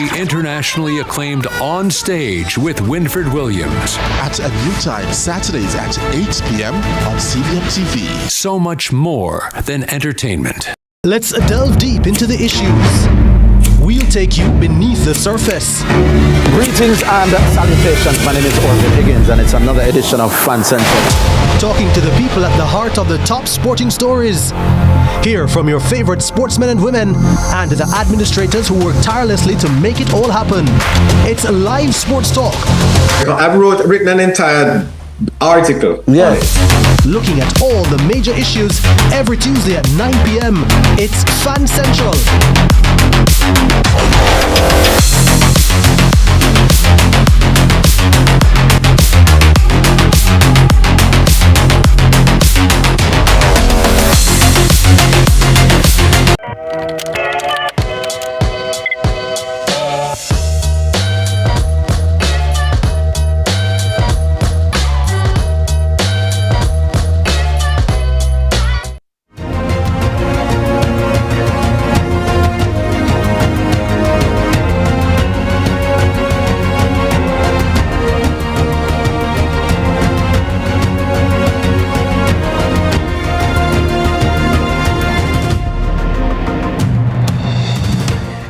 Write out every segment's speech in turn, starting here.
the internationally acclaimed On Stage with Winford Williams. At a new time, Saturdays at 8 p.m. on CVMTV. So much more than entertainment. Let's delve deep into the issues. We'll take you beneath the surface. Greetings and salutations. My name is Orville Higgins and it's another edition of Fan Central. Talking to the people at the heart of the top sporting stories. Hear from your favorite sportsmen and women and the administrators who work tirelessly to make it all happen. It's live sports talk. I've written an entire article. Yeah. Looking at all the major issues every Tuesday at 9 p.m. It's Fan Central.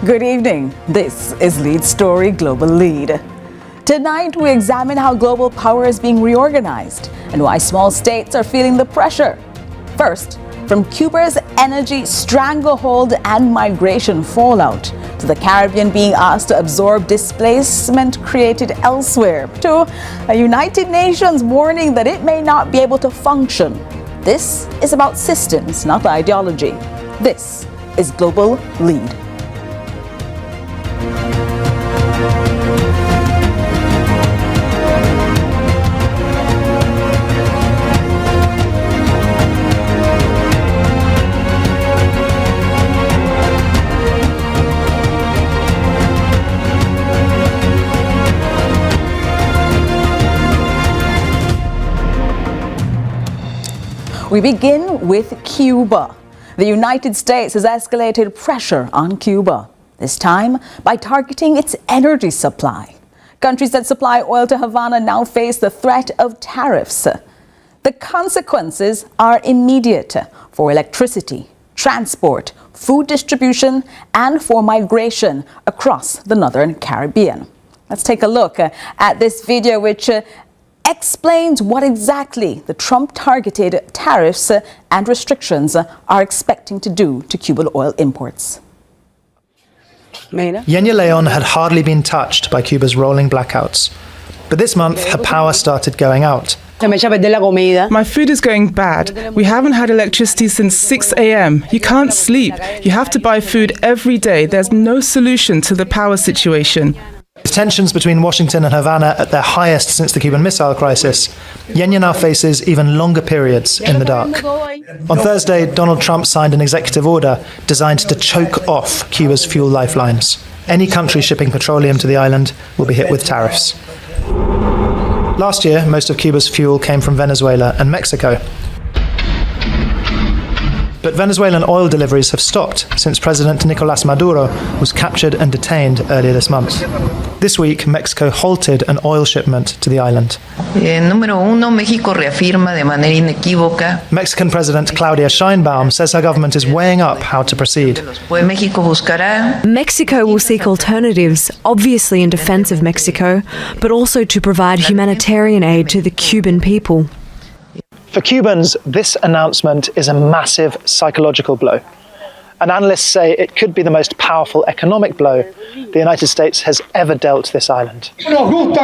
Good evening. This is Lead Story Global Lead. Tonight we examine how global power is being reorganized and why small states are feeling the pressure. First, from Cuba's energy stranglehold and migration fallout to the Caribbean being asked to absorb displacement created elsewhere, to a United Nations warning that it may not be able to function. This is about systems, not ideology. This is Global Lead. We begin with Cuba. The United States has escalated pressure on Cuba, this time by targeting its energy supply. Countries that supply oil to Havana now face the threat of tariffs. The consequences are immediate for electricity, transport, food distribution, and for migration across the Northern Caribbean. Let's take a look at this video which explains what exactly the Trump-targeted tariffs and restrictions are expecting to do to Cuban oil imports. Yenya Leon had hardly been touched by Cuba's rolling blackouts. But this month, her power started going out. My food is going bad. We haven't had electricity since 6 a.m. You can't sleep. You have to buy food every day. There's no solution to the power situation. With tensions between Washington and Havana at their highest since the Cuban Missile Crisis, Yenya now faces even longer periods in the dark. On Thursday, Donald Trump signed an executive order designed to choke off Cuba's fuel lifelines. Any country shipping petroleum to the island will be hit with tariffs. Last year, most of Cuba's fuel came from Venezuela and Mexico. But Venezuelan oil deliveries have stopped since President Nicolás Maduro was captured and detained earlier this month. This week, Mexico halted an oil shipment to the island. Mexican President Claudia Sheinbaum says her government is weighing up how to proceed. Mexico will seek alternatives, obviously in defense of Mexico, but also to provide humanitarian aid to the Cuban people. For Cubans, this announcement is a massive psychological blow. And analysts say it could be the most powerful economic blow the United States has ever dealt this island. Cuban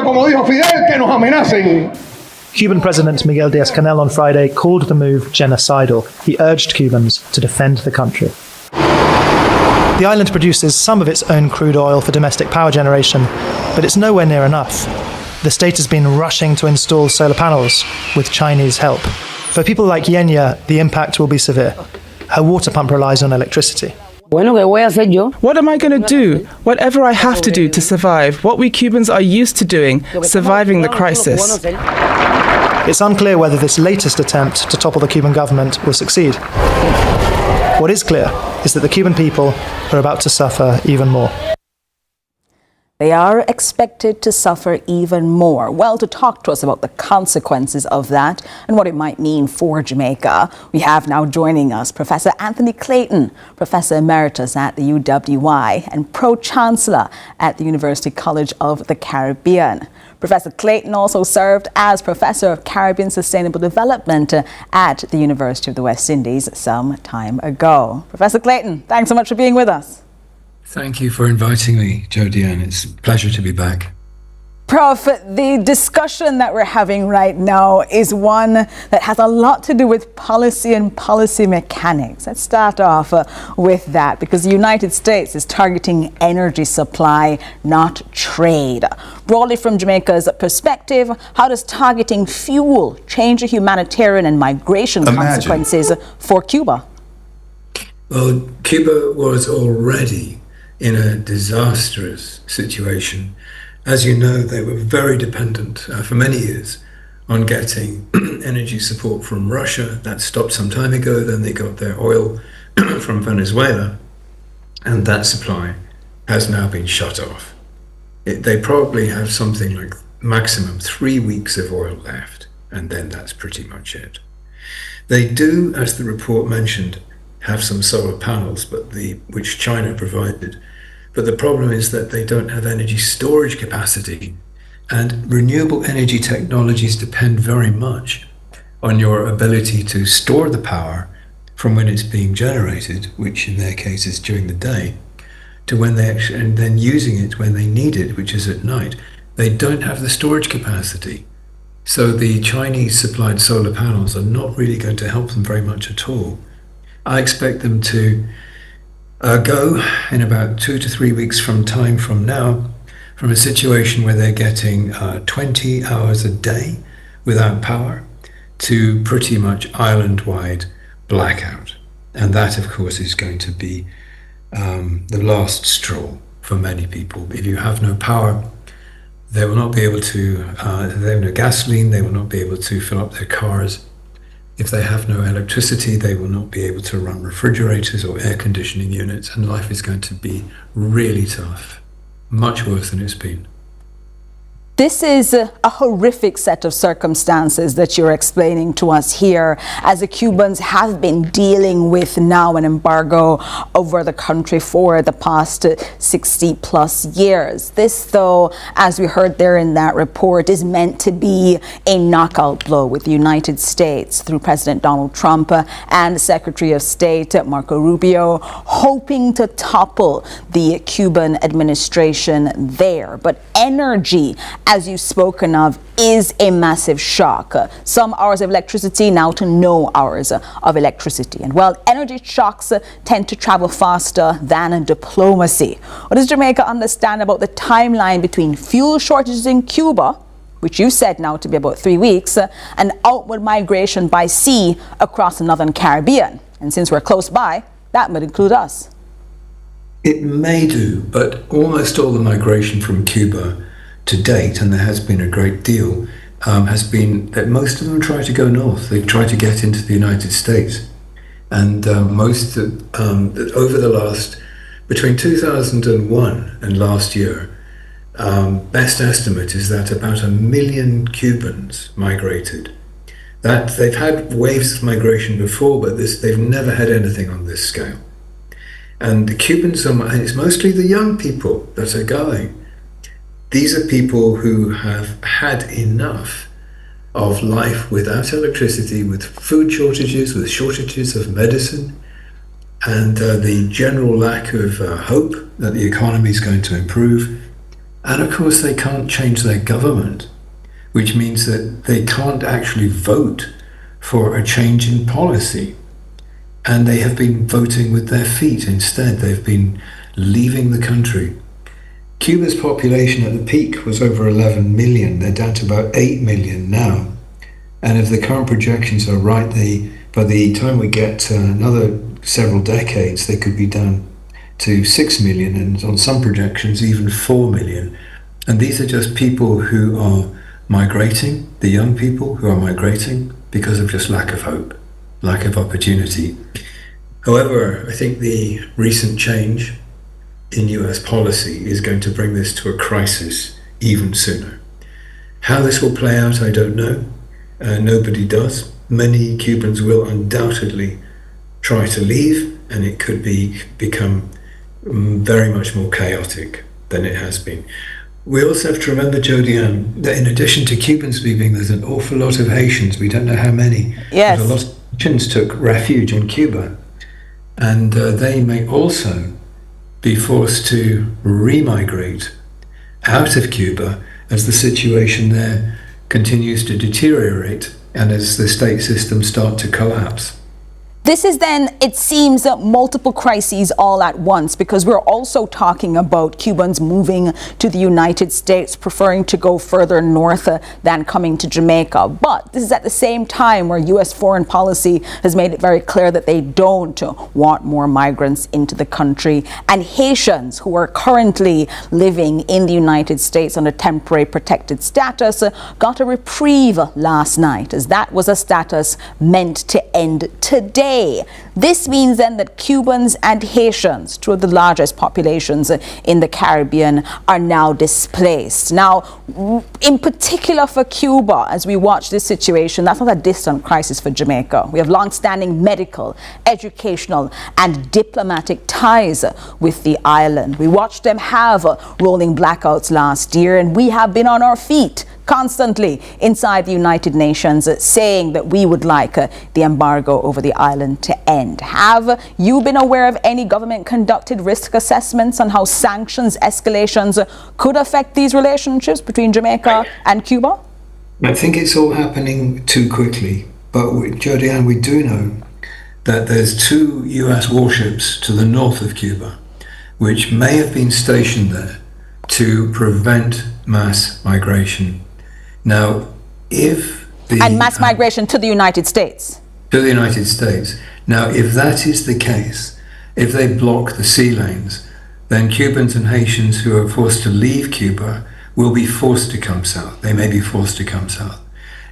President Miguel Díaz-Canel on Friday called the move genocidal. He urged Cubans to defend the country. The island produces some of its own crude oil for domestic power generation, but it's nowhere near enough. The state has been rushing to install solar panels with Chinese help. For people like Yenya, the impact will be severe. Her water pump relies on electricity. What am I going to do? Whatever I have to do to survive, what we Cubans are used to doing, surviving the crisis. It's unclear whether this latest attempt to topple the Cuban government will succeed. What is clear is that the Cuban people are about to suffer even more. They are expected to suffer even more. Well, to talk to us about the consequences of that and what it might mean for Jamaica, we have now joining us Professor Anthony Clayton, Professor Emeritus at the UWI and Pro-Chancellor at the University College of the Caribbean. Professor Clayton also served as Professor of Caribbean Sustainable Development at the University of the West Indies some time ago. Professor Clayton, thanks so much for being with us. Thank you for inviting me, Jodi-Ann. It's a pleasure to be back. Prof, the discussion that we're having right now is one that has a lot to do with policy and policy mechanics. Let's start off with that, because the United States is targeting energy supply, not trade. Broadly from Jamaica's perspective, how does targeting fuel change the humanitarian and migration consequences for Cuba? Well, Cuba was already in a disastrous situation. As you know, they were very dependent for many years on getting energy support from Russia. That stopped some time ago. Then they got their oil from Venezuela, and that supply has now been shut off. They probably have something like maximum 3 weeks of oil left, and then that's pretty much it. They do, as the report mentioned, have some solar panels, which China provided. But the problem is that they don't have energy storage capacity, and renewable energy technologies depend very much on your ability to store the power from when it's being generated, which in their case is during the day, to when they actually, and then using it when they need it, which is at night. They don't have the storage capacity. So the Chinese supplied solar panels are not really going to help them very much at all. I expect them to go in about 2 to 3 weeks from now, from a situation where they're getting 20 hours a day without power to pretty much island-wide blackout. And that, of course, is going to be the last straw for many people. If you have no power, they will not be able to, they have no gasoline, they will not be able to fill up their cars. If they have no electricity, they will not be able to run refrigerators or air conditioning units, and life is going to be really tough, much worse than it's been. This is a horrific set of circumstances that you're explaining to us here, as the Cubans have been dealing with now an embargo over the country for the past 60 plus years. This, though, as we heard there in that report, is meant to be a knockout blow with the United States through President Donald Trump and Secretary of State Marco Rubio, hoping to topple the Cuban administration there. But energy, as you've spoken of, is a massive shock. Some hours of electricity now to no hours of electricity. And while energy shocks tend to travel faster than diplomacy, what does Jamaica understand about the timeline between fuel shortages in Cuba, which you said now to be about 3 weeks, and outward migration by sea across the Northern Caribbean? And since we're close by, that might include us. It may do, but almost all the migration from Cuba to date, and there has been a great deal, has been that most of them try to go north. They try to get into the United States. And over the last, between 2001 and last year, best estimate is that about 1 million Cubans migrated. That they've had waves of migration before, but they've never had anything on this scale. And the Cubans it's mostly the young people that are going. These are people who have had enough of life without electricity, with food shortages, with shortages of medicine, and the general lack of hope that the economy is going to improve. And of course, they can't change their government, which means that they can't actually vote for a change in policy. And they have been voting with their feet instead. They've been leaving the country. Cuba's population at the peak was over 11 million. They're down to about 8 million now. And if the current projections are right, by the time we get to another several decades, they could be down to 6 million, and on some projections, even 4 million. And these are just people who are migrating, the young people who are migrating because of just lack of hope, lack of opportunity. However, I think the recent change in US policy is going to bring this to a crisis even sooner. How this will play out, I don't know. Nobody does. Many Cubans will undoubtedly try to leave, and it could become very much more chaotic than it has been. We also have to remember, Jodi-Ann, that in addition to Cubans leaving, there's an awful lot of Haitians. We don't know how many. Yes. But a lot of Haitians took refuge in Cuba, and they may also be forced to remigrate out of Cuba as the situation there continues to deteriorate and as the state systems start to collapse. This is then, it seems, multiple crises all at once, because we're also talking about Cubans moving to the United States, preferring to go further north than coming to Jamaica. But this is at the same time where U.S. foreign policy has made it very clear that they don't want more migrants into the country. And Haitians who are currently living in the United States on a temporary protected status got a reprieve last night, as that was a status meant to end today. This means then that Cubans and Haitians, two of the largest populations in the Caribbean, are now displaced. Now, in particular for Cuba, as we watch this situation, that's not a distant crisis for Jamaica. We have long-standing medical, educational, and diplomatic ties with the island. We watched them have rolling blackouts last year, and we have been on our feet constantly inside the United Nations saying that we would like the embargo over the island to end. Have you been aware of any government-conducted risk assessments on how sanctions escalations could affect these relationships between Jamaica and Cuba? I think it's all happening too quickly, but Jodi-Ann, we do know that there's 2 US warships to the north of Cuba which may have been stationed there to prevent mass migration. Now, if the... And mass migration to the United States. To the United States. Now, if that is the case, if they block the sea lanes, then Cubans and Haitians who are forced to leave Cuba will be forced to come south. They may be forced to come south,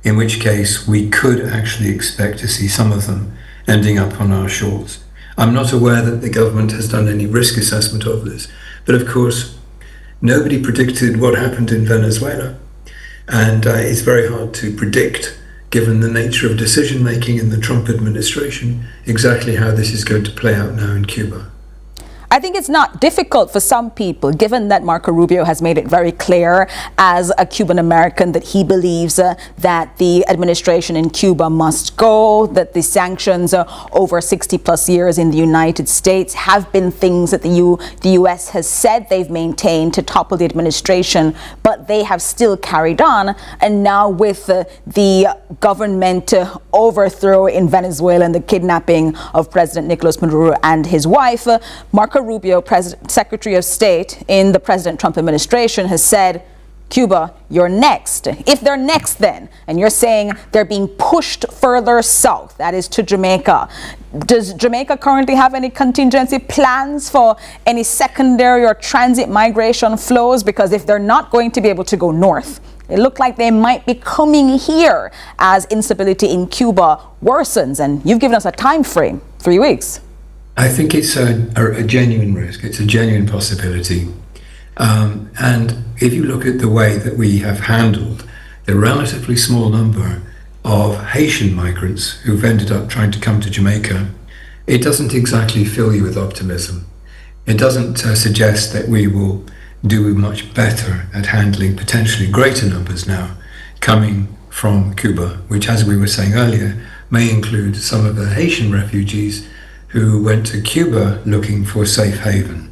in which case we could actually expect to see some of them ending up on our shores. I'm not aware that the government has done any risk assessment of this, but of course, nobody predicted what happened in Venezuela. And it's very hard to predict, given the nature of decision-making in the Trump administration, exactly how this is going to play out now in Cuba. I think it's not difficult for some people, given that Marco Rubio has made it very clear as a Cuban American that he believes that the administration in Cuba must go, that the sanctions over 60 plus years in the United States have been things that the U.S. has said they've maintained to topple the administration, but they have still carried on. And now with the government overthrow in Venezuela and the kidnapping of President Nicolas Maduro and his wife, Marco Rubio, Secretary of State in the President Trump administration, has said, Cuba, you're next. If they're next then, and you're saying they're being pushed further south, that is to Jamaica, does Jamaica currently have any contingency plans for any secondary or transit migration flows? Because if they're not going to be able to go north, it looked like they might be coming here as instability in Cuba worsens. And you've given us a time frame, 3 weeks. I think it's a genuine risk. It's a genuine possibility. And if you look at the way that we have handled the relatively small number of Haitian migrants who've ended up trying to come to Jamaica, it doesn't exactly fill you with optimism. It doesn't suggest that we will do much better at handling potentially greater numbers now coming from Cuba, which, as we were saying earlier, may include some of the Haitian refugees who went to Cuba looking for safe haven.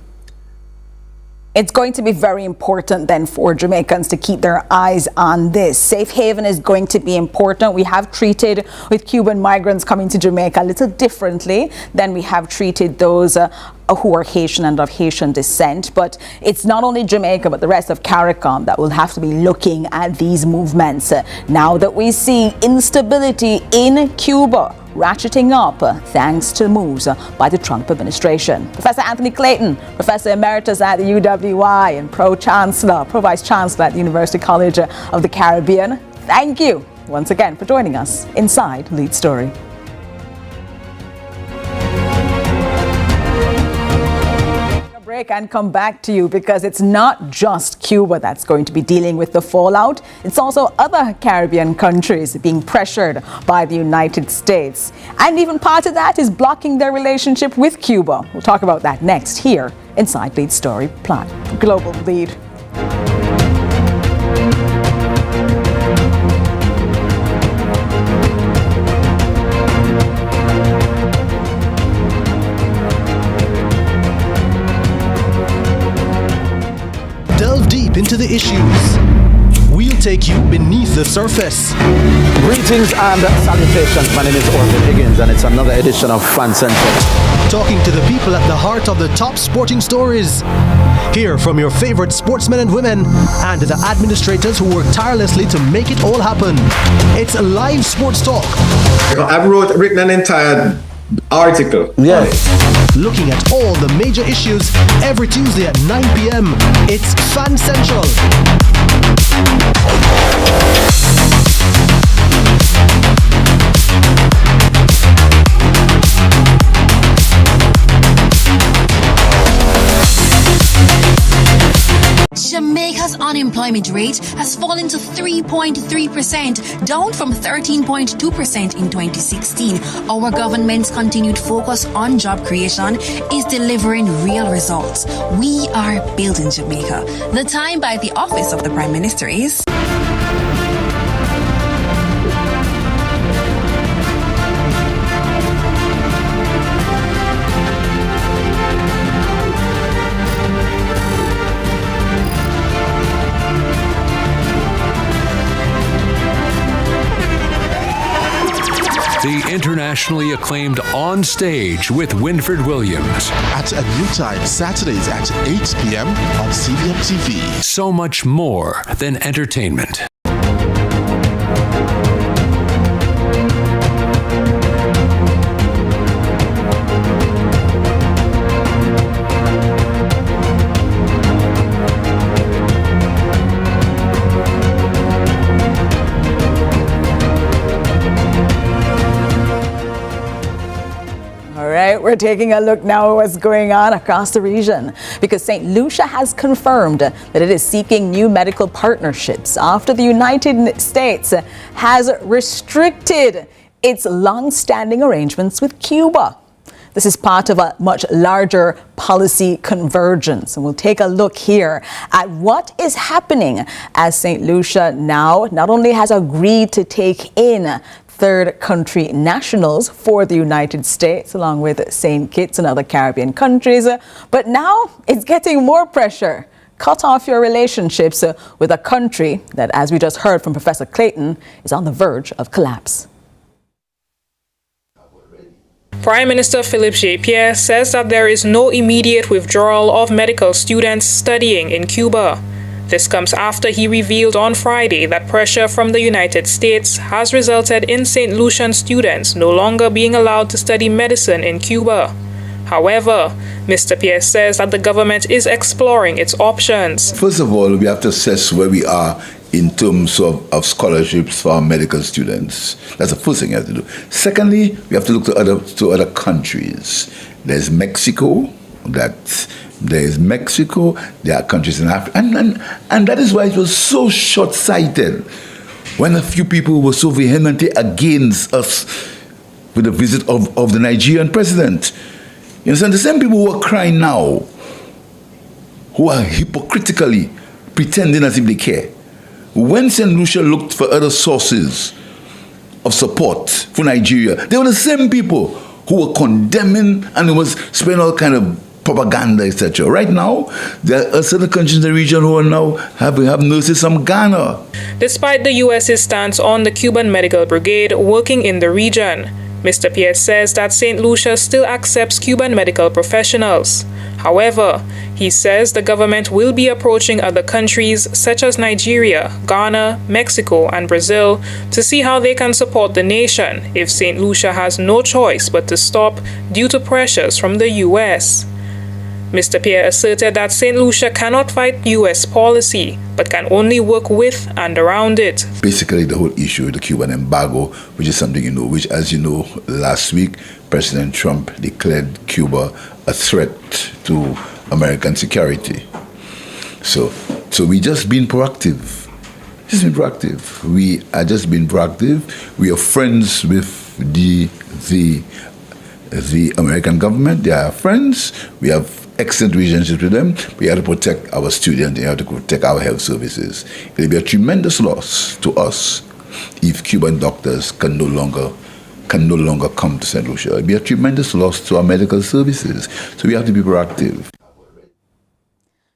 It's going to be very important then for Jamaicans to keep their eyes on this. Safe haven is going to be important. We have treated with Cuban migrants coming to Jamaica a little differently than we have treated those who are Haitian and of Haitian descent. But it's not only Jamaica, but the rest of CARICOM that will have to be looking at these movements. Now that we see instability in Cuba ratcheting up thanks to moves by the Trump administration. Professor Anthony Clayton, Professor Emeritus at the UWI and Pro-Vice Chancellor at the University College of the Caribbean, thank you once again for joining us inside Lead Story. break and come back to you, because it's not just Cuba that's going to be dealing with the fallout. It's also other Caribbean countries being pressured by the United States. And even part of that is blocking their relationship with Cuba. We'll talk about that next here inside Lead Story Plan. Global Lead. Delve deep into the issues. We'll take you beneath the surface. Greetings and salutations. My name is Orville Higgins, and it's another edition of Fan Center. Talking to the people at the heart of the top sporting stories. Hear from your favorite sportsmen and women and the administrators who work tirelessly to make it all happen. It's live sports talk. I've written an entire article. Yeah. Looking at all the major issues every Tuesday at 9 p.m. It's Fan Central. Jamaica's unemployment rate has fallen to 3.3%, down from 13.2% in 2016. Our government's continued focus on job creation is delivering real results. We are building Jamaica. The time by the Office of the Prime Minister is... The internationally acclaimed On Stage with Winfred Williams. At a new time, Saturdays at 8 p.m. on CVMTV. So much more than entertainment. We're taking a look now at what's going on across the region, because St. Lucia has confirmed that it is seeking new medical partnerships after the United States has restricted its long-standing arrangements with Cuba. This is part of a much larger policy convergence. And we'll take a look here at what is happening as St. Lucia now not only has agreed to take in third country nationals for the United States, along with St. Kitts and other Caribbean countries, but now it's getting more pressure. Cut off your relationships with a country that, as we just heard from Professor Clayton, is on the verge of collapse. Prime Minister Philippe J. says that there is no immediate withdrawal of medical students studying in Cuba. This comes after he revealed on Friday that pressure from the United States has resulted in St. Lucian students no longer being allowed to study medicine in Cuba. However, Mr. Pierce says that the government is exploring its options. First of all, we have to assess where we are in terms of scholarships for our medical students. That's the first thing you have to do. Secondly, we have to look to other countries. There's Mexico, there are countries in Africa, and that is why it was so short-sighted when a few people were so vehemently against us with the visit of the Nigerian president. You understand? The same people who are crying now, who are hypocritically pretending as if they care. When St. Lucia looked for other sources of support for Nigeria, they were the same people who were condemning and was spreading all kind of propaganda, etc. Right now, there are certain countries in the region who are now have nurses from Ghana. Despite the U.S.'s stance on the Cuban Medical Brigade working in the region, Mr. Pierce says that St. Lucia still accepts Cuban medical professionals. However, he says the government will be approaching other countries such as Nigeria, Ghana, Mexico, and Brazil to see how they can support the nation if St. Lucia has no choice but to stop due to pressures from the U.S. Mr. Pierre asserted that St. Lucia cannot fight U.S. policy, but can only work with and around it. Basically, the whole issue of the Cuban embargo, which is something which, as you know, last week, President Trump declared Cuba a threat to American security. So we just been proactive. We are just being proactive. We are friends with the American government. They are friends. We have excellent relationships with them. We have to protect our students. We have to protect our health services. It will be a tremendous loss to us if Cuban doctors can no longer come to St. Lucia. It will be a tremendous loss to our medical services. So we have to be proactive.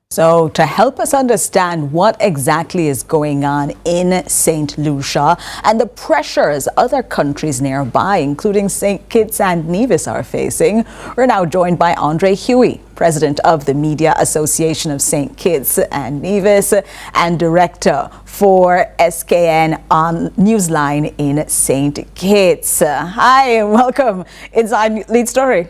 So to help us understand what exactly is going on in St. Lucia and the pressures other countries nearby, including St. Kitts and Nevis, are facing, we're now joined by Andre Huey, President of the Media Association of St. Kitts and Nevis and Director for SKN on Newsline in St. Kitts. Hi, and welcome inside Lead Story.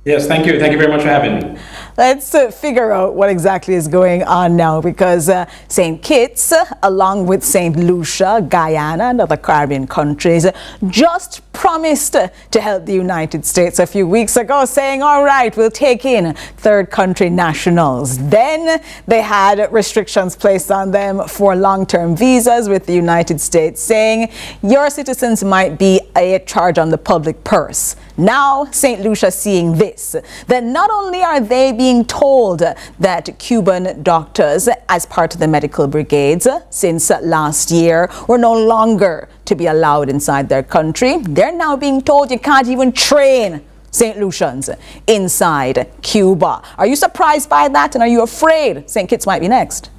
Yes, thank you. Thank you very much for having me. Let's figure out what exactly is going on now, because St. Kitts, along with St. Lucia, Guyana, and other Caribbean countries, just promised to help the United States a few weeks ago, saying, all right, we'll take in third country nationals. Then they had restrictions placed on them for long-term visas, with the United States saying, your citizens might be a charge on the public purse. Now, St. Lucia seeing this, then not only are they being told that Cuban doctors, as part of the medical brigades since last year, were no longer to be allowed inside their country, they're now being told you can't even train St. Lucians inside Cuba. Are you surprised by that, and are you afraid St. Kitts might be next?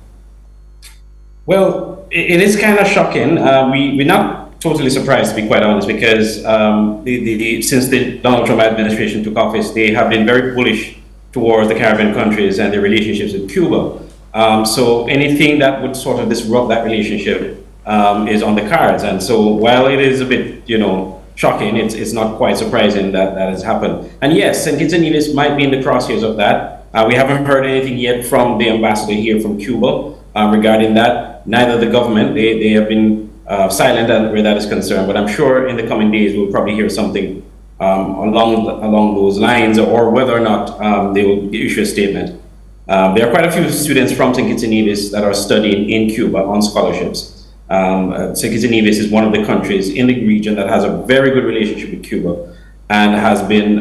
Well, it is kind of shocking. We're not totally surprised, to be quite honest, because since the Donald Trump administration took office, they have been very bullish towards the Caribbean countries and their relationships with Cuba. So anything that would sort of disrupt that relationship is on the cards. And so while it is a bit, shocking, it's not quite surprising that that has happened. And yes, St. Kitts and Nevis might be in the crosshairs of that. We haven't heard anything yet from the ambassador here from Cuba regarding that. Neither the government, they have been silent where that is concerned, but I'm sure in the coming days we'll probably hear something along those lines, or whether or not they will issue a statement. There are quite a few students from St. Kitts and Nevis that are studying in Cuba on scholarships. St. Kitts and Nevis is one of the countries in the region that has a very good relationship with Cuba and has been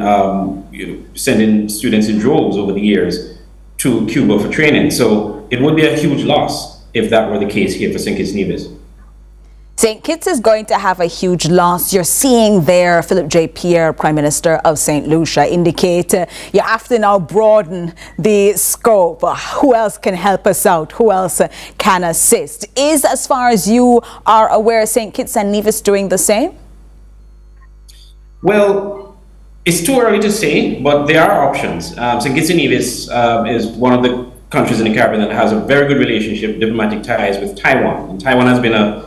sending students in droves over the years to Cuba for training. So it would be a huge loss if that were the case here for St. Kitts and Nevis. St. Kitts is going to have a huge loss. You're seeing there Philip J. Pierre, Prime Minister of St. Lucia, indicate you have to now broaden the scope. Who else can help us out? Who else can assist? Is, as far as you are aware, St. Kitts and Nevis doing the same? Well, it's too early to say, but there are options. St. Kitts and Nevis is one of the countries in the Caribbean that has a very good relationship, diplomatic ties with Taiwan. And Taiwan has been a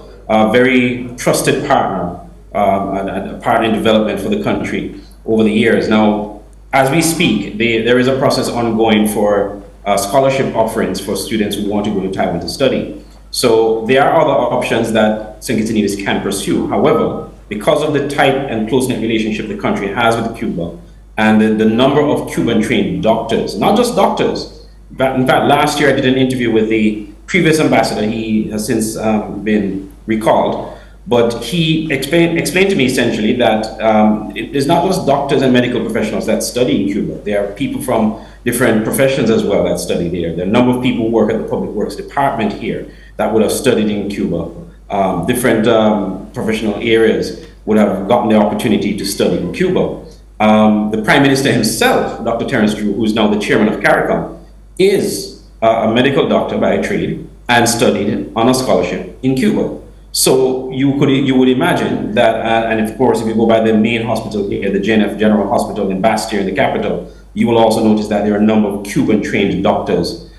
very trusted partner and a partner in development for the country over the years. Now, as we speak, there is a process ongoing for scholarship offerings for students who want to go to Taiwan to study. So there are other options that St. Kitts and Nevis can pursue. However, because of the tight and close-knit relationship the country has with Cuba and the number of Cuban-trained doctors, not just doctors, but in fact, last year I did an interview with the previous ambassador. He has since been recalled, but he explained to me essentially that it is not just doctors and medical professionals that study in Cuba. There are people from different professions as well that study there. There are a number of people who work at the Public Works Department here that would have studied in Cuba. Different professional areas would have gotten the opportunity to study in Cuba. The Prime Minister himself, Dr. Terence Drew, who is now the chairman of CARICOM, is a medical doctor by trade and studied on a scholarship in Cuba. So you would imagine that, and of course, if you go by the main hospital here, the JNF General Hospital in Bastia, in the capital, you will also notice that there are a number of Cuban-trained doctors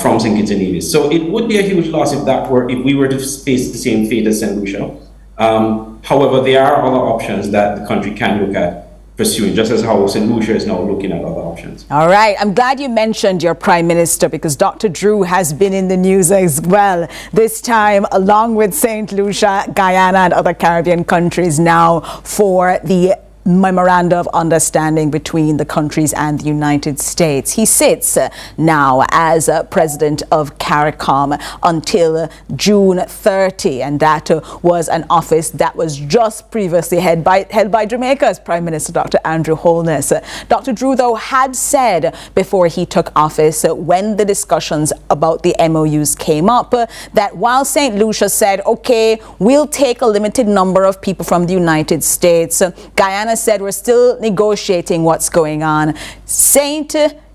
from St. Kitts and Nevis. So it would be a huge loss if we were to face the same fate as St. Lucia. However, there are other options that the country can look at pursuing, just as how St. Lucia is now looking at other options. All right. I'm glad you mentioned your Prime Minister, because Dr. Drew has been in the news as well, this time along with St. Lucia, Guyana and other Caribbean countries now for the memoranda of understanding between the countries and the United States. He sits now as president of CARICOM until June 30, and that was an office that was just previously held by Jamaica's Prime Minister Dr. Andrew Holness. Dr. Drew, though, had said before he took office, when the discussions about the MOUs came up, that while St. Lucia said, okay, we'll take a limited number of people from the United States, Guyana said we're still negotiating what's going on. St.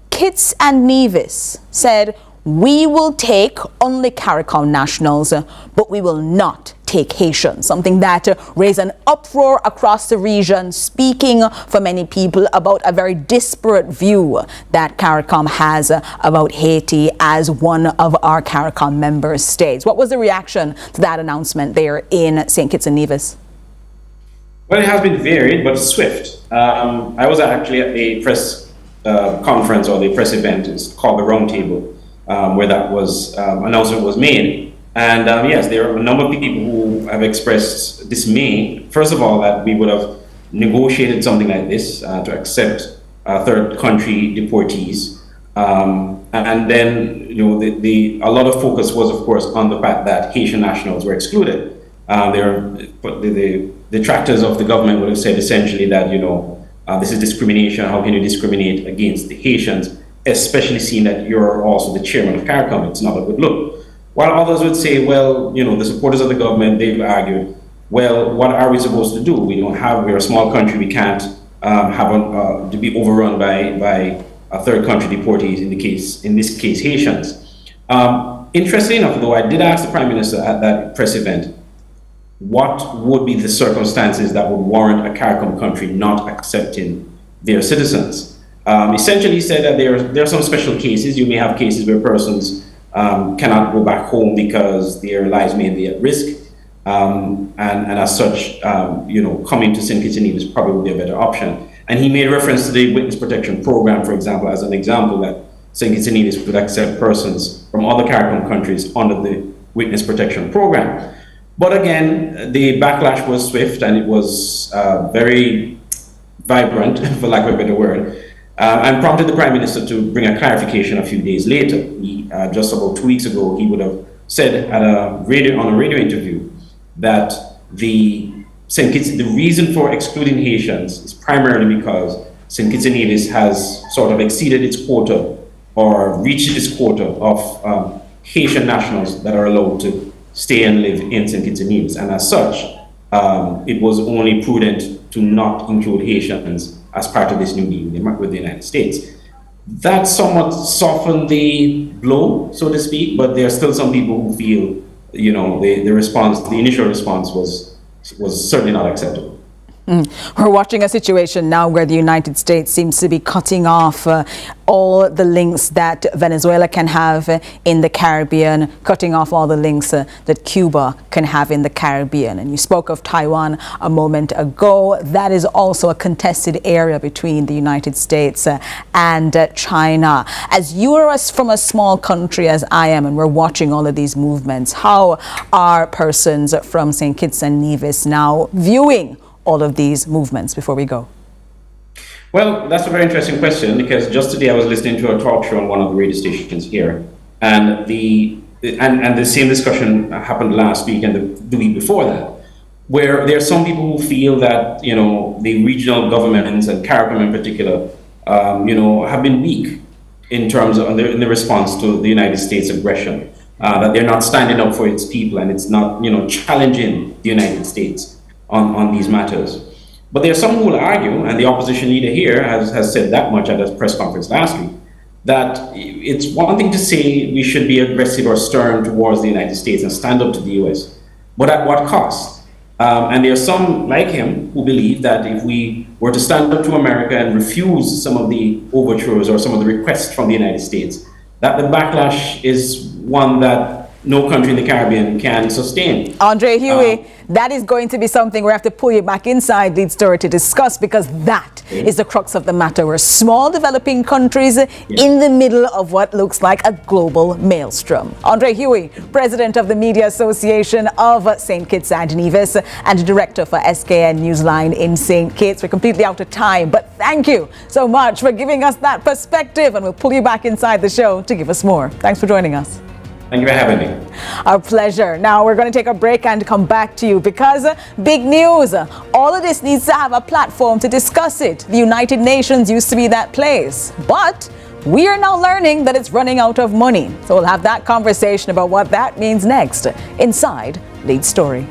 Kitts and Nevis said we will take only CARICOM nationals, but we will not take Haitians, something that raised an uproar across the region, speaking for many people about a very disparate view that CARICOM has about Haiti as one of our CARICOM member states. What was the reaction to that announcement there in St. Kitts and Nevis? Well, it has been varied, but swift. I was actually at a press conference, or the press event, it's called the Roundtable, where that was announcement was made. And yes, there are a number of people who have expressed dismay, first of all, that we would have negotiated something like this to accept third country deportees. And then, you know, a lot of focus was, of course, on the fact that Haitian nationals were excluded. The detractors of the government would have said essentially that, you know, this is discrimination. How can you discriminate against the Haitians, especially seeing that you're also the chairman of CARICOM? It's not a good look. While others would say, well, you know, the supporters of the government, they've argued, well, what are we supposed to do? We're a small country, we can't to be overrun by a third country deportees, in this case, Haitians. Interestingly enough, though, I did ask the Prime Minister at that press event, what would be the circumstances that would warrant a CARICOM country not accepting their citizens? Essentially, he said that there are some special cases. You may have cases where persons cannot go back home because their lives may be at risk, and as such, you know, coming to St. Kitts and Nevis probably would be a better option. And he made reference to the Witness Protection Program, for example, as an example that St. Kitts and Nevis would accept persons from other CARICOM countries under the Witness Protection Program. But again, the backlash was swift, and it was very vibrant, for lack of a better word, and prompted the Prime Minister to bring a clarification a few days later. Just about 2 weeks ago, he would have said on a radio interview that the reason for excluding Haitians is primarily because St. Kitts and Nevis has sort of exceeded its quota, or reached its quota of Haitian nationals that are allowed to stay and live in St. Kitts and Nevis. And as such, it was only prudent to not include Haitians as part of this new deal with the United States. That somewhat softened the blow, so to speak, but there are still some people who feel, you know, the initial response was certainly not acceptable. We're watching a situation now where the United States seems to be cutting off all the links that Venezuela can have in the Caribbean, cutting off all the links that Cuba can have in the Caribbean. And you spoke of Taiwan a moment ago. That is also a contested area between the United States and China. As you are from a small country as I am, and we're watching all of these movements, how are persons from St. Kitts and Nevis now viewing all of these movements before we go? Well, that's a very interesting question, because just today I was listening to a talk show on one of the radio stations here, and the same discussion happened last week and the week before that, where there are some people who feel that, you know, the regional governments and CARICOM in particular, you know, have been weak in terms of in the response to the United States aggression, that they're not standing up for its people, and it's not, you know, challenging the United States on these matters. But there are some who will argue, and the opposition leader here has said that much at a press conference last week, that it's one thing to say we should be aggressive or stern towards the United States and stand up to the US, but at what cost? And there are some like him who believe that if we were to stand up to America and refuse some of the overtures or some of the requests from the United States, that the backlash is one that no country in the Caribbean can sustain. Andre Huey, that is going to be something we have to pull you back inside Lead Story to discuss, because that is the crux of the matter. We're small developing countries in the middle of what looks like a global maelstrom. Andre Huey, President of the Media Association of St. Kitts and Nevis and Director for SKN Newsline in St. Kitts. We're completely out of time, but thank you so much for giving us that perspective, and we'll pull you back inside the show to give us more. Thanks for joining us. Thank you for having me. Our pleasure. Now we're going to take a break and come back to you, because big news. All of this needs to have a platform to discuss it. The United Nations used to be that place, but we are now learning that it's running out of money. So we'll have that conversation about what that means next inside Lead Story.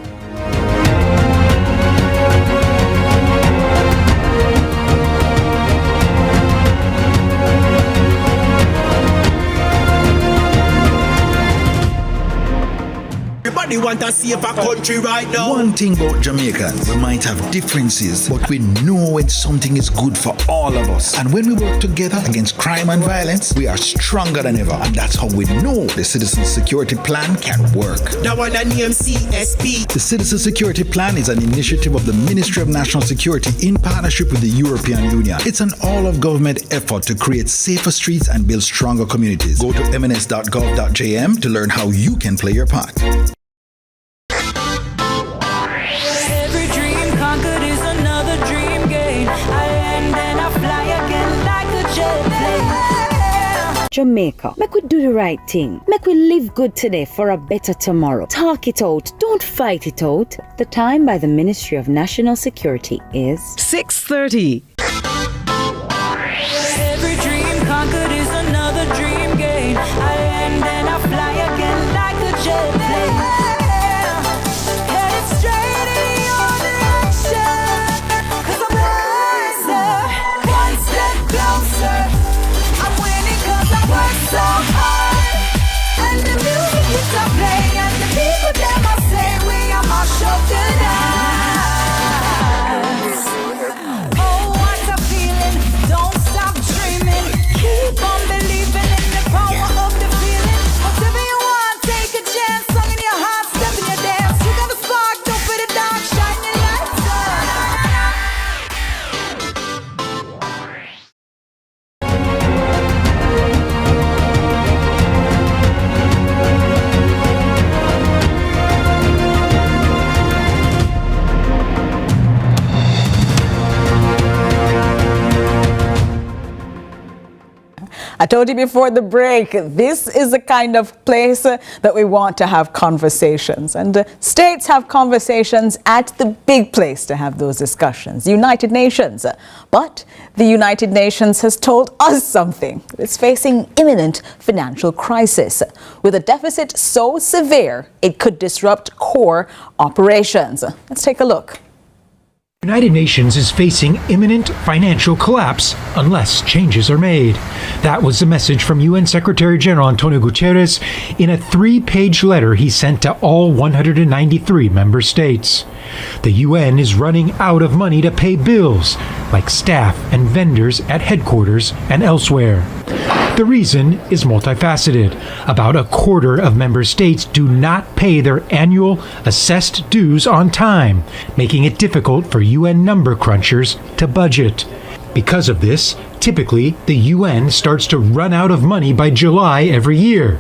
Everybody want to see if a country right now. One thing about Jamaicans, we might have differences, but we know when something is good for all of us. And when we work together against crime and violence, we are stronger than ever. And that's how we know the Citizen Security Plan can work. That one that name CSP. The Citizen Security Plan is an initiative of the Ministry of National Security in partnership with the European Union. It's an all-of-government effort to create safer streets and build stronger communities. Go to mns.gov.jm to learn how you can play your part. Jamaica, make we do the right thing. Make we live good today for a better tomorrow. Talk it out, don't fight it out. The time by the Ministry of National Security is 6:30. Every dream conquered is another dream gained. I land and I fly again like a jet plane. Headed straight in your direction, 'cause I'm wiser, one step closer. I'm winning 'cause I work so hard. And the music hits I play, and the people them I say we are my show tonight. Oh, what a feeling! Don't stop dreaming. Keep on believing in the power of the feeling. Whatever you want, take a chance. Song in your heart, step in your dance. You got the spark, don't be the dark. Shine your lights on. I told you before the break, this is the kind of place that we want to have conversations. And states have conversations at the big place to have those discussions, the United Nations. But the United Nations has told us something. It's facing imminent financial crisis, with a deficit so severe it could disrupt core operations. Let's take a look. The United Nations is facing imminent financial collapse unless changes are made. That was the message from UN Secretary General Antonio Guterres in a 3-page letter he sent to all 193 member states. The UN is running out of money to pay bills, like staff and vendors at headquarters and elsewhere. The reason is multifaceted. About a quarter of member states do not pay their annual assessed dues on time, making it difficult for UN number crunchers to budget. Because of this, typically the UN starts to run out of money by July every year,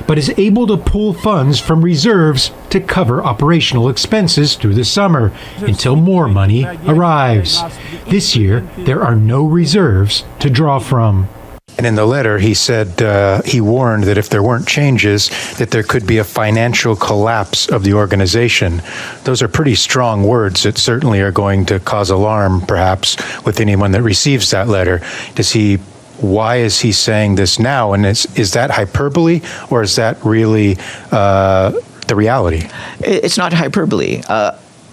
but is able to pull funds from reserves to cover operational expenses through the summer until more money arrives. This year, there are no reserves to draw from. And in the letter, he said, he warned that if there weren't changes, that there could be a financial collapse of the organization. Those are pretty strong words that certainly are going to cause alarm, perhaps, with anyone that receives that letter. Why is he saying this now? And is that hyperbole, or is that really the reality? It's not hyperbole.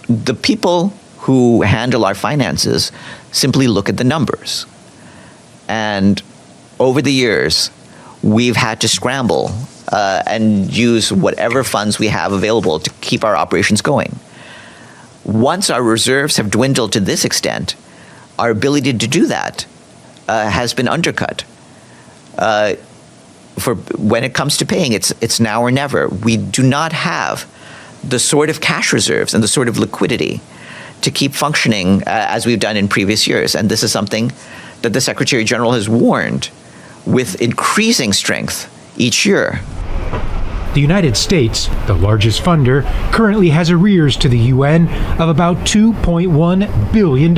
The people who handle our finances simply look at the numbers. And over the years, we've had to scramble and use whatever funds we have available to keep our operations going. Once our reserves have dwindled to this extent, our ability to do that has been undercut. for when it comes to paying, it's now or never. We do not have the sort of cash reserves and the sort of liquidity to keep functioning as we've done in previous years. And this is something that the Secretary General has warned with increasing strength each year. The United States, the largest funder, currently has arrears to the UN of about $2.1 billion,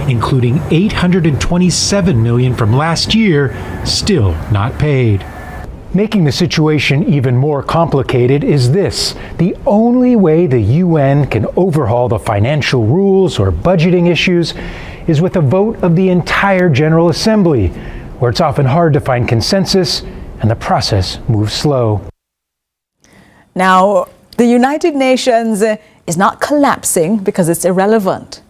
including $827 million from last year, still not paid. Making the situation even more complicated is this: the only way the UN can overhaul the financial rules or budgeting issues is with a vote of the entire General Assembly, where it's often hard to find consensus and the process moves slow. Now, the United Nations is not collapsing because it's irrelevant.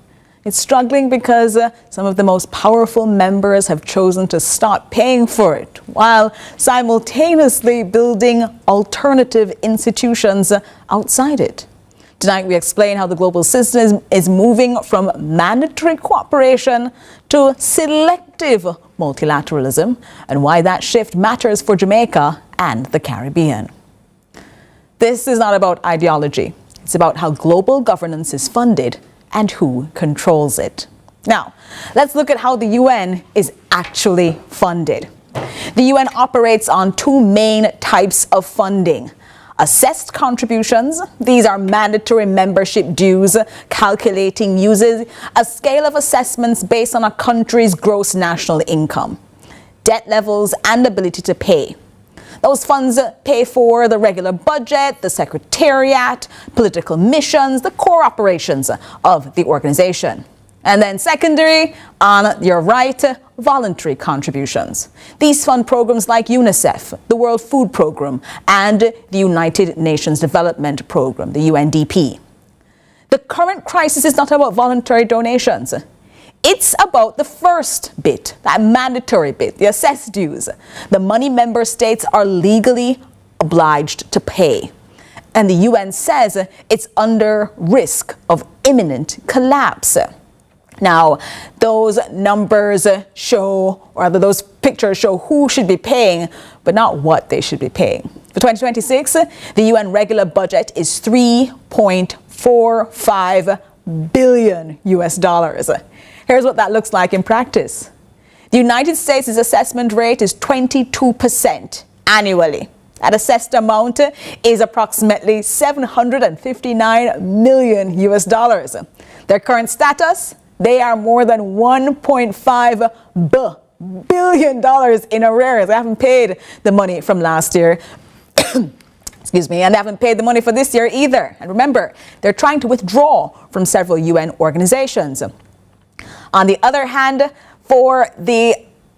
It's struggling because some of the most powerful members have chosen to stop paying for it, while simultaneously building alternative institutions outside it. Tonight, we explain how the global system is moving from mandatory cooperation to selective multilateralism, and why that shift matters for Jamaica and the Caribbean. This is not about ideology. It's about how global governance is funded and who controls it. Now, let's look at how the UN is actually funded. The UN operates on two main types of funding. Assessed contributions, these are mandatory membership dues, calculating uses a scale of assessments based on a country's gross national income, debt levels, and ability to pay. Those funds pay for the regular budget, the secretariat, political missions, the core operations of the organization. And then secondary, on your right, voluntary contributions. These fund programs like UNICEF, the World Food Program, and the United Nations Development Program, the UNDP. The current crisis is not about voluntary donations. It's about the first bit, that mandatory bit, the assessed dues. The money member states are legally obliged to pay. And the UN says it's under risk of imminent collapse. Now, those numbers show, or rather those pictures show who should be paying, but not what they should be paying. For 2026, the UN regular budget is $3.45 billion US dollars. Here's what that looks like in practice. The United States' assessment rate is 22% annually. That assessed amount is approximately $759 million US dollars. Their current status, they are more than $1.5 billion in arrears. They haven't paid the money from last year. Excuse me, and they haven't paid the money for this year either. And remember, they're trying to withdraw from several UN organizations. On the other hand, they're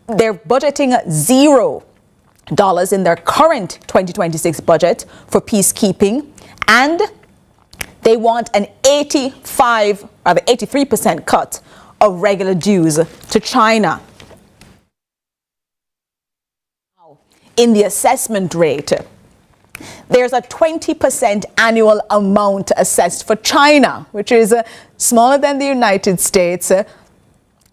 budgeting $0 in their current 2026 budget for peacekeeping, and they want an 83% cut of regular dues to China. In the assessment rate, there's a 20% annual amount assessed for China, which is smaller than the United States.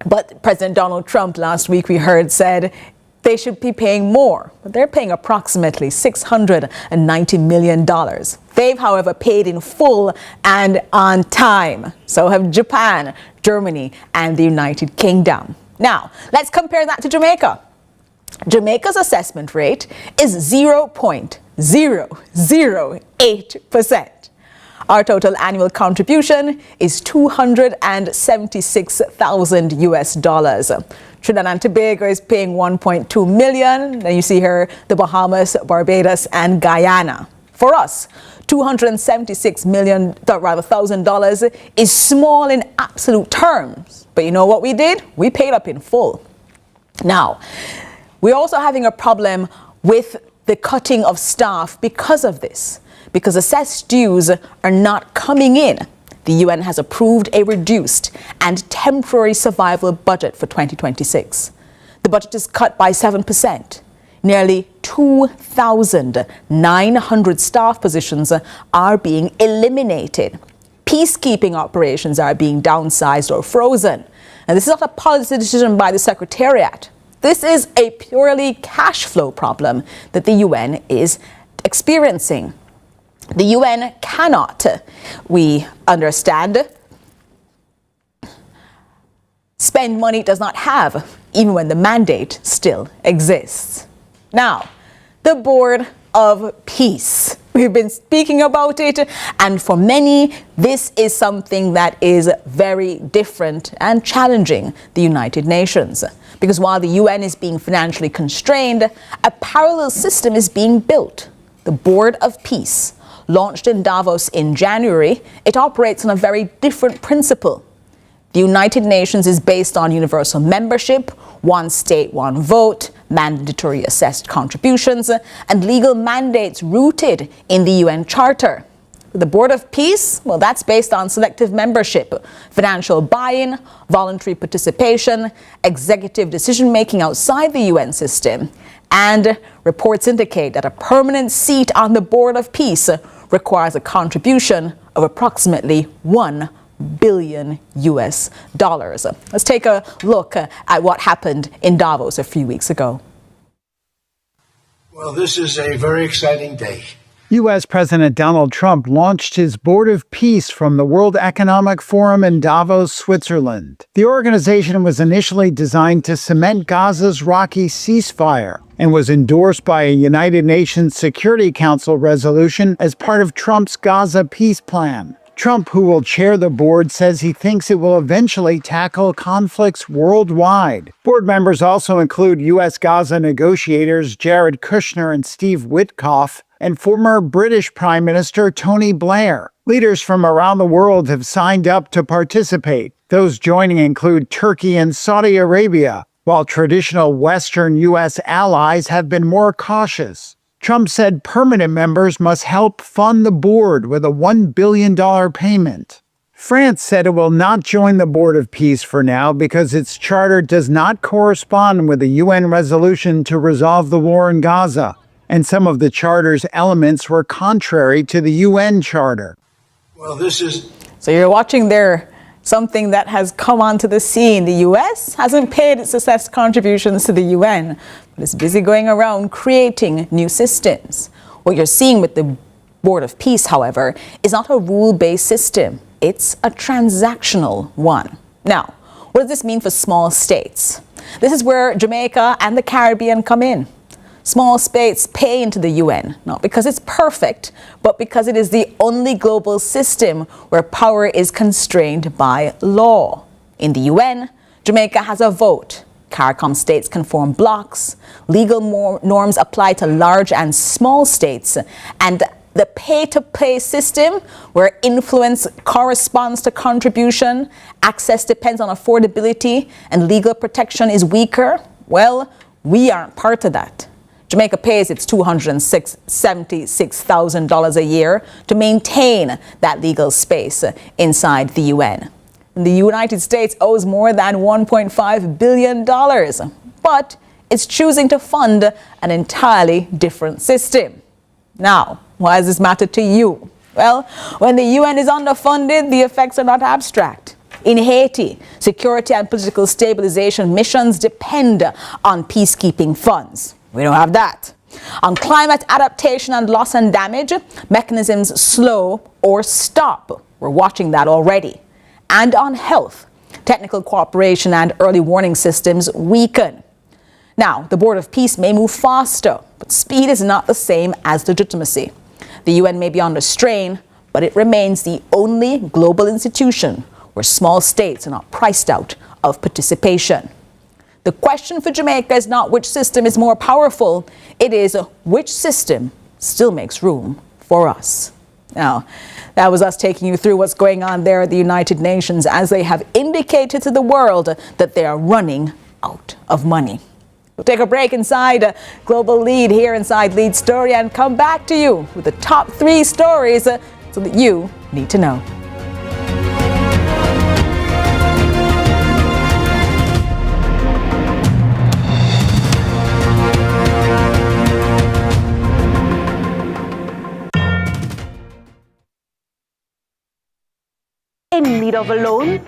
But President Donald Trump last week, we heard, said they should be paying more. But they're paying approximately $690 million. They've, however, paid in full and on time. So have Japan, Germany, and the United Kingdom. Now, let's compare that to Jamaica. Jamaica's assessment rate is 0.008%. Our total annual contribution is $276,000 US dollars. Trinidad and Tobago is paying $1.2 million. Then you see here the Bahamas, Barbados, and Guyana. For us, $276,000 is small in absolute terms. But you know what we did? We paid up in full. Now, we're also having a problem with the cutting of staff because of this. Because assessed dues are not coming in. The UN has approved a reduced and temporary survival budget for 2026. The budget is cut by 7%. Nearly 2,900 staff positions are being eliminated. Peacekeeping operations are being downsized or frozen. And this is not a policy decision by the Secretariat. This is a purely cash flow problem that the UN is experiencing. The UN cannot, we understand, spend money it does not have, even when the mandate still exists. Now, the Board of Peace. We've been speaking about it, and for many, this is something that is very different and challenging the United Nations. Because while the UN is being financially constrained, a parallel system is being built. The Board of Peace, launched in Davos in January, it operates on a very different principle. The United Nations is based on universal membership, one state, one vote, mandatory assessed contributions, and legal mandates rooted in the UN Charter. The Board of Peace, well, that's based on selective membership, financial buy-in, voluntary participation, executive decision-making outside the UN system, and reports indicate that a permanent seat on the Board of Peace requires a contribution of approximately $1 billion US. Let's take a look at what happened in Davos a few weeks ago. Well, this is a very exciting day. U.S. President Donald Trump launched his Board of Peace from the World Economic Forum in Davos, Switzerland. The organization was initially designed to cement Gaza's rocky ceasefire and was endorsed by a United Nations Security Council resolution as part of Trump's Gaza peace plan. Trump, who will chair the board, says he thinks it will eventually tackle conflicts worldwide. Board members also include U.S. Gaza negotiators Jared Kushner and Steve Witkoff, and former British Prime Minister Tony Blair. Leaders from around the world have signed up to participate. Those joining include Turkey and Saudi Arabia, while traditional Western U.S. allies have been more cautious. Trump said permanent members must help fund the board with a $1 billion payment. France said it will not join the Board of Peace for now because its charter does not correspond with the UN resolution to resolve the war in Gaza, and some of the charter's elements were contrary to the UN charter. Well, this is... So you're watching there something that has come onto the scene. The U.S. hasn't paid its assessed contributions to the UN, but is busy going around creating new systems. What you're seeing with the Board of Peace, however, is not a rule-based system. It's a transactional one. Now, what does this mean for small states? This is where Jamaica and the Caribbean come in. Small states pay into the UN, not because it's perfect, but because it is the only global system where power is constrained by law. In the UN, Jamaica has a vote. CARICOM states can form blocs. Legal norms apply to large and small states. And the pay-to-play system, where influence corresponds to contribution, access depends on affordability, and legal protection is weaker, well, we aren't part of that. Jamaica pays its $276,000 a year to maintain that legal space inside the UN. The United States owes more than $1.5 billion, but it's choosing to fund an entirely different system. Now, why does this matter to you? Well, when the UN is underfunded, the effects are not abstract. In Haiti, security and political stabilization missions depend on peacekeeping funds. We don't have that. On climate adaptation and loss and damage, mechanisms slow or stop. We're watching that already. And on health, technical cooperation and early warning systems weaken. Now, the Board of Peace may move faster, but speed is not the same as legitimacy. The UN may be under strain, but it remains the only global institution where small states are not priced out of participation. The question for Jamaica is not which system is more powerful, it is which system still makes room for us. Now, that was us taking you through what's going on there at the United Nations as they have indicated to the world that they are running out of money. We'll take a break inside Global Lead here inside Lead Story and come back to you with the top 3 stories so that you need to know. In need of a loan?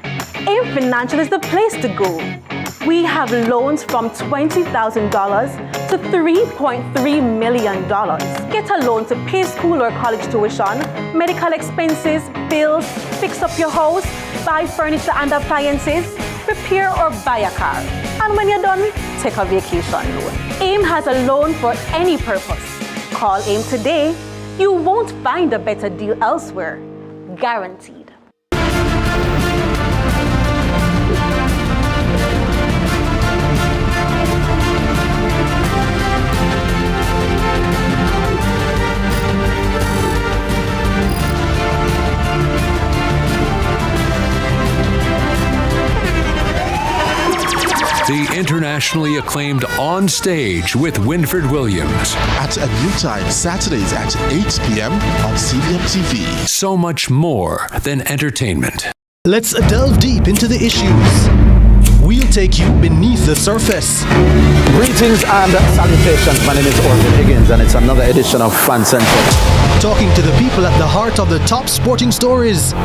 AIM Financial is the place to go. We have loans from $20,000 to $3.3 million. Get a loan to pay school or college tuition, medical expenses, bills, fix up your house, buy furniture and appliances, repair or buy a car. And when you're done, take a vacation loan. AIM has a loan for any purpose. Call AIM today. You won't find a better deal elsewhere. Guaranteed. The internationally acclaimed On Stage with Winfred Williams. At a new time, Saturdays at 8 p.m. on CVMTV. So much more than entertainment. Let's delve deep into the issues. We'll take you beneath the surface. Greetings and salutations. My name is Orville Higgins, and it's another edition of Fan Central. Talking to the people at the heart of the top sporting stories.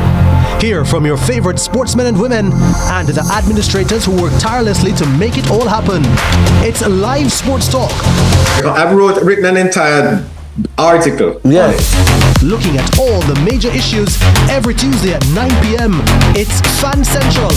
Hear from your favorite sportsmen and women and the administrators who work tirelessly to make it all happen. It's live sports talk. I've written an entire article. Yeah. Looking at all the major issues every Tuesday at 9 p.m. It's Fan Central.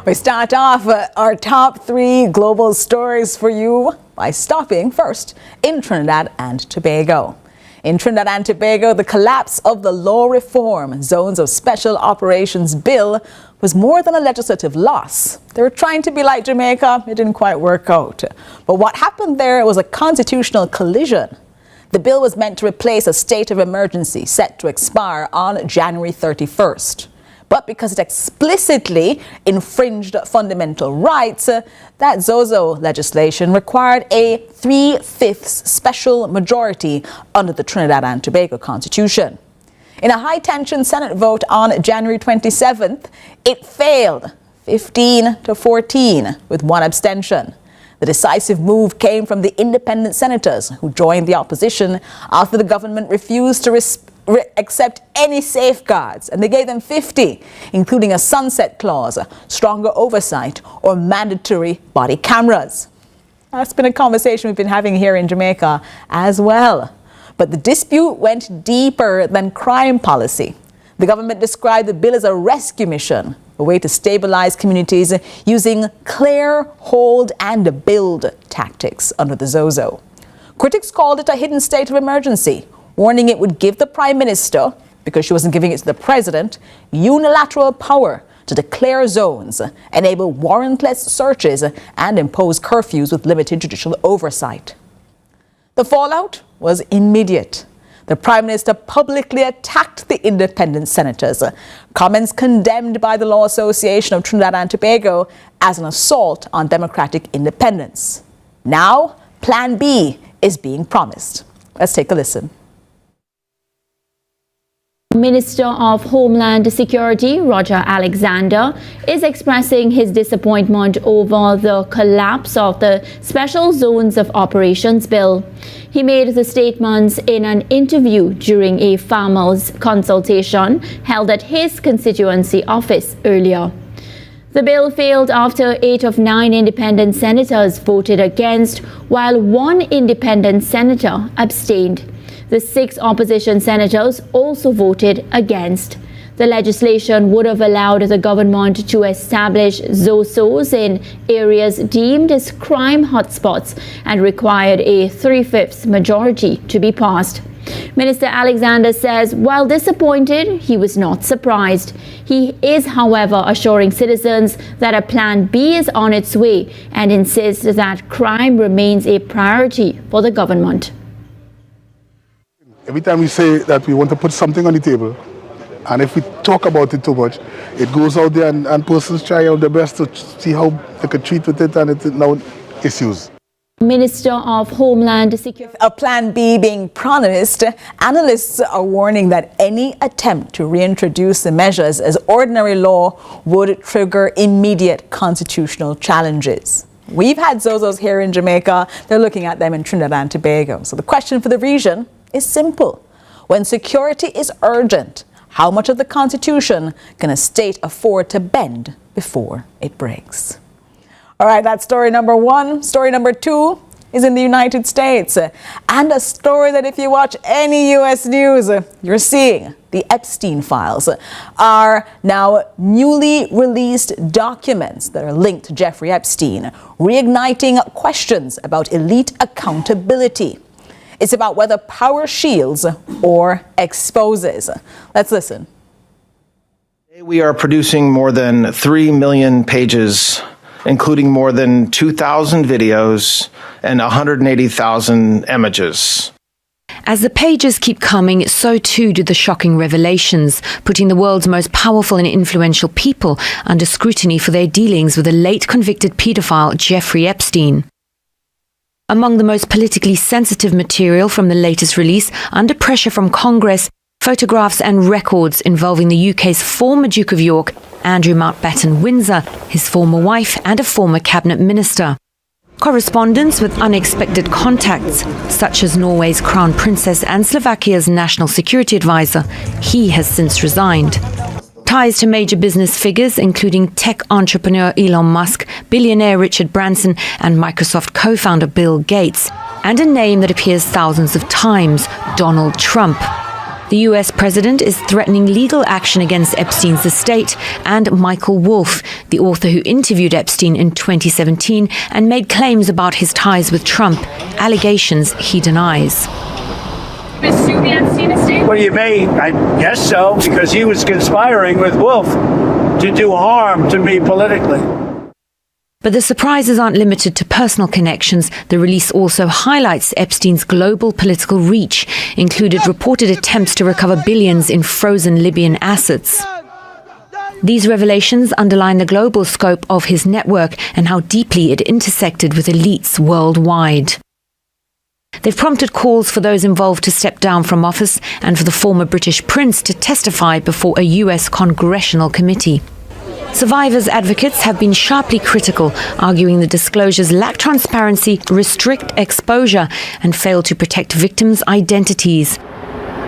We start off our top 3 global stories for you by stopping first in Trinidad and Tobago. In Trinidad and Tobago, the collapse of the Law Reform Zones of Special Operations Bill was more than a legislative loss. They were trying to be like Jamaica. It didn't quite work out. But what happened there was a constitutional collision. The bill was meant to replace a state of emergency set to expire on January 31st. But because it explicitly infringed fundamental rights, that Zozo legislation required a 3/5 special majority under the Trinidad and Tobago Constitution. In a high-tension Senate vote on January 27th, it failed 15-14 with 1 abstention. The decisive move came from the independent senators who joined the opposition after the government refused to accept any safeguards, and they gave them 50, including a sunset clause, stronger oversight, or mandatory body cameras. That's been a conversation we've been having here in Jamaica as well. But the dispute went deeper than crime policy. The government described the bill as a rescue mission, a way to stabilize communities using clear, hold, and build tactics under the Zozo. Critics called it a hidden state of emergency, warning it would give the Prime Minister, because she wasn't giving it to the President, unilateral power to declare zones, enable warrantless searches, and impose curfews with limited judicial oversight. The fallout was immediate. The Prime Minister publicly attacked the independent senators, comments condemned by the Law Association of Trinidad and Tobago as an assault on democratic independence. Now, Plan B is being promised. Let's take a listen. Minister of Homeland Security, Roger Alexander, is expressing his disappointment over the collapse of the Special Zones of Operations Bill. He made the statements in an interview during a farmers' consultation held at his constituency office earlier. The bill failed after 8 of 9 independent senators voted against, while 1 independent senator abstained. The 6 opposition senators also voted against. The legislation would have allowed the government to establish ZOSOs in areas deemed as crime hotspots and required a 3/5 majority to be passed. Minister Alexander says while disappointed, he was not surprised. He is, however, assuring citizens that a Plan B is on its way and insists that crime remains a priority for the government. Every time we say that we want to put something on the table, And if we talk about it too much, it goes out there and persons try out their best to see how they could treat with it, and it's now issues. Minister of Homeland Security. A plan B being promised, analysts are warning that any attempt to reintroduce the measures as ordinary law would trigger immediate constitutional challenges. We've had Zozos here in Jamaica. They're looking at them in Trinidad and Tobago. So the question for the region is simple. When security is urgent, how much of the Constitution can a state afford to bend before it breaks? All right, that's story number one. Story number two is in the United States. And a story that if you watch any U.S. news, you're seeing. The Epstein files are now newly released documents that are linked to Jeffrey Epstein, reigniting questions about elite accountability. It's about whether power shields or exposes. Let's listen. We are producing more than 3 million pages, including more than 2,000 videos and 180,000 images. As the pages keep coming, so too do the shocking revelations, putting the world's most powerful and influential people under scrutiny for their dealings with the late convicted paedophile Jeffrey Epstein. Among the most politically sensitive material from the latest release, under pressure from Congress, photographs and records involving the UK's former Duke of York, Andrew Mountbatten Windsor, his former wife and a former cabinet minister. Correspondence with unexpected contacts, such as Norway's Crown Princess and Slovakia's National Security Advisor. He has since resigned. Ties to major business figures, including tech entrepreneur Elon Musk, billionaire Richard Branson, and Microsoft co-founder Bill Gates. And a name that appears thousands of times, Donald Trump. The US president is threatening legal action against Epstein's estate and Michael Wolff, the author who interviewed Epstein in 2017 and made claims about his ties with Trump, allegations he denies. Sue the Epstein estate? Well, you may, I guess so, because he was conspiring with Wolff to do harm to me politically. But the surprises aren't limited to personal connections. The release also highlights Epstein's global political reach, included reported attempts to recover billions in frozen Libyan assets. These revelations underline the global scope of his network and how deeply it intersected with elites worldwide. They've prompted calls for those involved to step down from office and for the former British prince to testify before a US congressional committee. Survivors' advocates have been sharply critical, arguing the disclosures lack transparency, restrict exposure, and fail to protect victims' identities.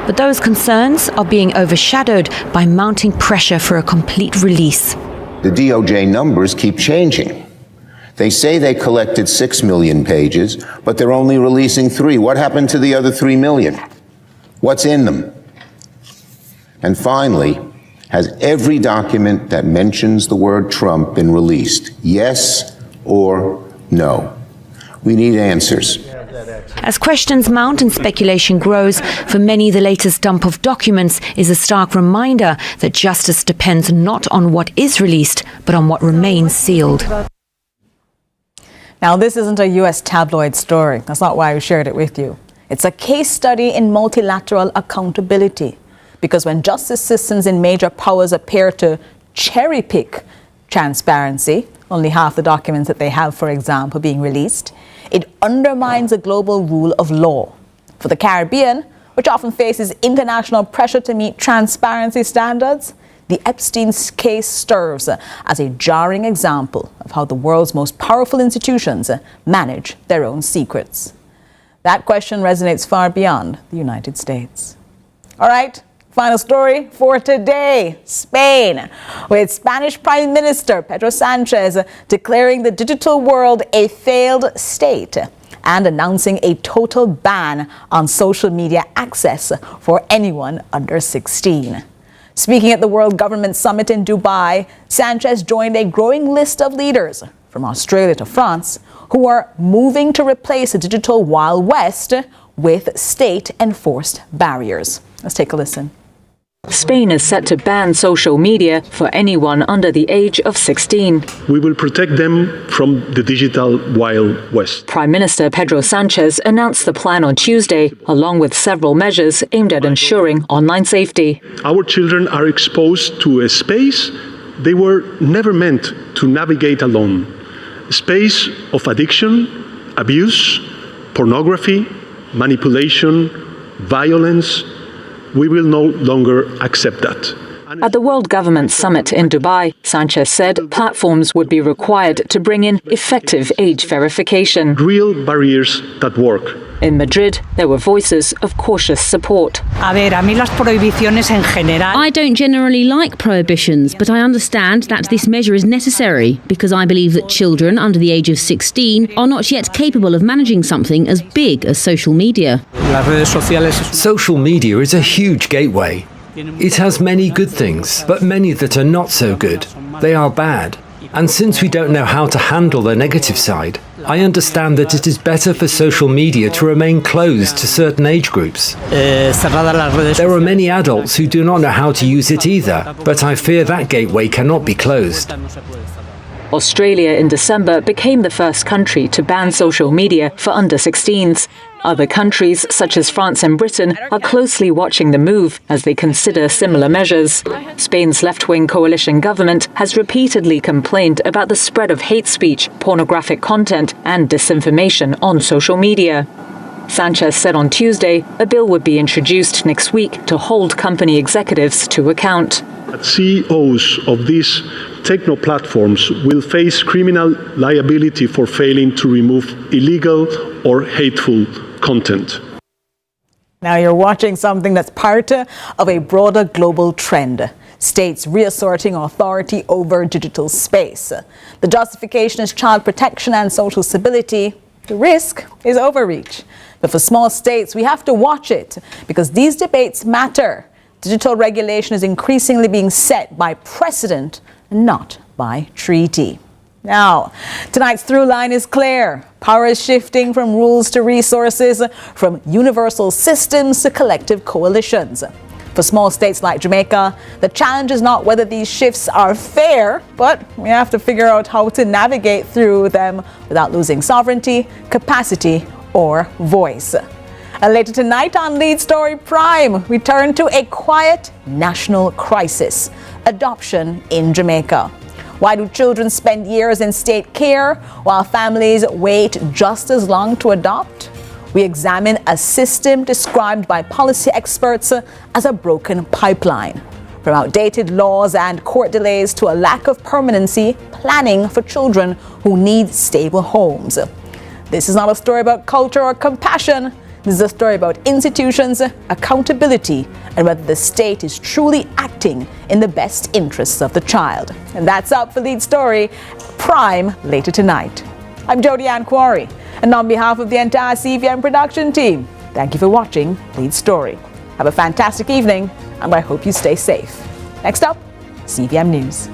But those concerns are being overshadowed by mounting pressure for a complete release. The DOJ numbers keep changing. They say they collected 6 million pages, but they're only releasing 3. What happened to the other 3 million? What's in them? And finally, has every document that mentions the word Trump been released? Yes or no? We need answers. As questions mount and speculation grows, for many the latest dump of documents is a stark reminder that justice depends not on what is released, but on what remains sealed. Now, this isn't a U.S. tabloid story. That's not why we shared it with you. It's a case study in multilateral accountability. Because when justice systems in major powers appear to cherry-pick transparency, only half the documents that they have, for example, being released, it undermines a global rule of law. For the Caribbean, which often faces international pressure to meet transparency standards, the Epstein case serves as a jarring example of how the world's most powerful institutions manage their own secrets. That question resonates far beyond the United States. All right. Final story for today, Spain, with Spanish Prime Minister Pedro Sanchez declaring the digital world a failed state and announcing a total ban on social media access for anyone under 16. Speaking at the World Government Summit in Dubai, Sanchez joined a growing list of leaders from Australia to France who are moving to replace the digital Wild West with state-enforced barriers. Let's take a listen. Spain is set to ban social media for anyone under the age of 16. We will protect them from the digital Wild West. Prime Minister Pedro Sanchez announced the plan on Tuesday, along with several measures aimed at ensuring online safety. Our children are exposed to a space they were never meant to navigate alone. A space of addiction, abuse, pornography, manipulation, violence. We will no longer accept that. At the World Government Summit in Dubai, Sanchez said platforms would be required to bring in effective age verification. Real barriers that work. In Madrid, there were voices of cautious support. I don't generally like prohibitions, but I understand that this measure is necessary because I believe that children under the age of 16 are not yet capable of managing something as big as social media. Social media is a huge gateway. It has many good things, but many that are not so good. They are bad. And since we don't know how to handle the negative side, I understand that it is better for social media to remain closed to certain age groups. There are many adults who do not know how to use it either, but I fear that gateway cannot be closed. Australia in December became the first country to ban social media for under 16s. Other countries, such as France and Britain, are closely watching the move as they consider similar measures. Spain's left-wing coalition government has repeatedly complained about the spread of hate speech, pornographic content and disinformation on social media. Sanchez said on Tuesday a bill would be introduced next week to hold company executives to account. CEOs of these techno platforms will face criminal liability for failing to remove illegal or hateful content. Now you're watching something that's part of a broader global trend. States reasserting authority over digital space. The justification is child protection and social stability. The risk is overreach. But for small states, we have to watch it because these debates matter. Digital regulation is increasingly being set by precedent and not by treaty. Now, tonight's through line is clear. Power is shifting from rules to resources, from universal systems to collective coalitions. For small states like Jamaica, the challenge is not whether these shifts are fair, but we have to figure out how to navigate through them without losing sovereignty, capacity, or voice. And later tonight on Lead Story Prime, we turn to a quiet national crisis, adoption in Jamaica. Why do children spend years in state care while families wait just as long to adopt? We examine a system described by policy experts as a broken pipeline. From outdated laws and court delays to a lack of permanency planning for children who need stable homes. This is not a story about culture or compassion. This is a story about institutions, accountability, and whether the state is truly acting in the best interests of the child. And that's up for Lead Story Prime later tonight. I'm Jodi-Ann, and on behalf of the entire CVM production team, thank you for watching Lead Story. Have a fantastic evening, and I hope you stay safe. Next up, CVM News.